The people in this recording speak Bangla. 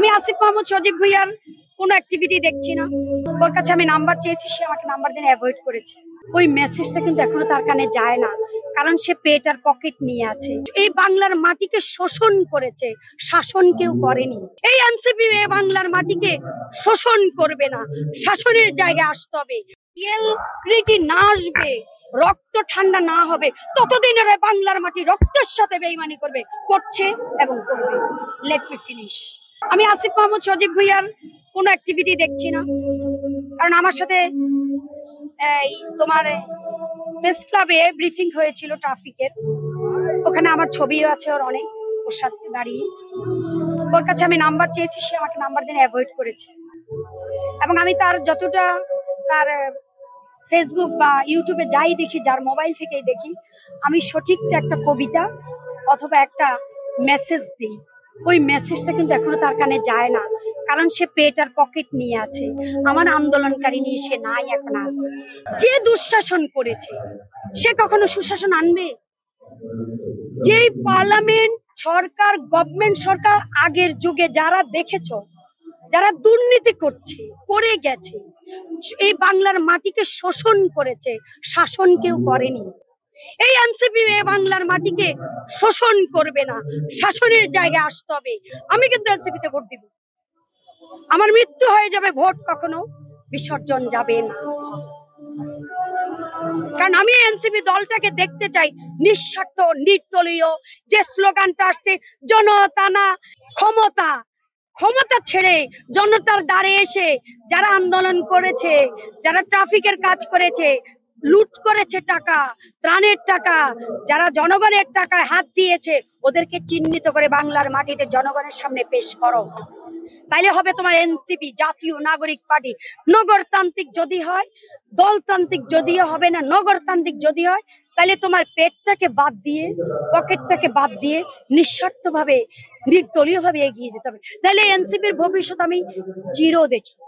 আমি আসিফ মাহমুদ সজীব ভুইয়ার কোনো অ্যাক্টিভিটি দেখছি না। ওর কাছে আমি নাম্বার চেয়েছি, সে আমাকে নাম্বার দিয়ে অ্যাভয়েড করেছে। ওই মেসেজটা কিন্তু এখনো তার কানে যায় না, কারণ সে পেট আর পকেট নিয়ে আছে। এই বাংলার মাটিকে শোষণ করেছে, শাসন কেউ করেনি। এই এনসিপি বাংলার মাটিকে শোষণ করবে না, শাসনের জায়গায় আসতে হবে। না আসবে, রক্ত ঠান্ডা না হবে ততদিন ওরা বাংলার মাটি রক্তের সাথে বেইমানি করবে, করছে এবং করবে। Let me finish. আমি আসিফ মাহমুদ সজীব ভুইয়ার কোনো অ্যাক্টিভিটি দেখছি না, কারণ আমার সাথে এই তোমার প্রেস ক্লাবে ব্রিফিং হয়েছিল ট্রাফিকের, ওখানে আমার ছবিও আছে ওর অনেক, ওর সাথে দাঁড়িয়ে। ওর কাছে আমি নাম্বার চেয়েছি, সে আমাকে নাম্বার দিয়ে অ্যাভয়েড করেছে। এবং আমি তার যতটা তার ফেসবুক বা ইউটিউবে যাই দেখি, যার মোবাইল থেকেই দেখি, আমি সঠিক একটা কবিতা অথবা একটা মেসেজ দিই, ওই মেসেজটা কিন্তু এখনো তার কানে যায় না, কারণ সে পেট আর পকেট নিয়ে আছে। আমার আন্দোলনকারী নিয়ে সে নাই এখন আর। যে দুঃশাসন করেছে সে কখনো সুশাসন আনবে? যে পার্লামেন্ট সরকার, গভর্নমেন্ট সরকার আগের যুগে যারা দেখেছো, যারা দুর্নীতি করছে, করে গেছে, এই বাংলার মাটিকে শোষণ করেছে, শাসন কেউ করেনি। এই এনসিপি বাংলার মাটিকে শোষণ করবে না, শাসনের জায়গায় আসতে হবে। আমি কিন্তু এনসিপিতে ভোট দিব। আমার মৃত্যু হয়ে যাবে, ভোট কখনো বিসর্জন যাবে না, কারণ আমি এনসিপি দলটাকে দেখতে চাই নিঃস্বার্থ, নির্দলীয়। যে স্লোগানটা আসছে জনতা না ক্ষমতা, ক্ষমতা ছেড়ে জনতার দ্বারে এসে যারা আন্দোলন করেছে, যারা ট্রাফিকের কাজ করেছে, লুট করেছে টাকা, ত্রাণের টাকা, যারা জনগণের টাকায় হাত দিয়েছে, ওদেরকে চিহ্নিত করে বাংলার মাটিতে জনগণের সামনে পেশ করো। তাইলে হবে তোমার এনসিপি, জাতীয় নাগরিক পার্টি। নগরতান্ত্রিক যদি হয়, দলতান্ত্রিক যদিও হবে না, নগরতান্ত্রিক যদি হয়, তাহলে তোমার পেটটাকে বাদ দিয়ে, পকেটটাকে বাদ দিয়ে নিঃস্বার্থ ভাবে, নির্দলীয় ভাবে এগিয়ে যেতে হবে। তাহলে এনসিপির ভবিষ্যৎ আমি চির দেখি।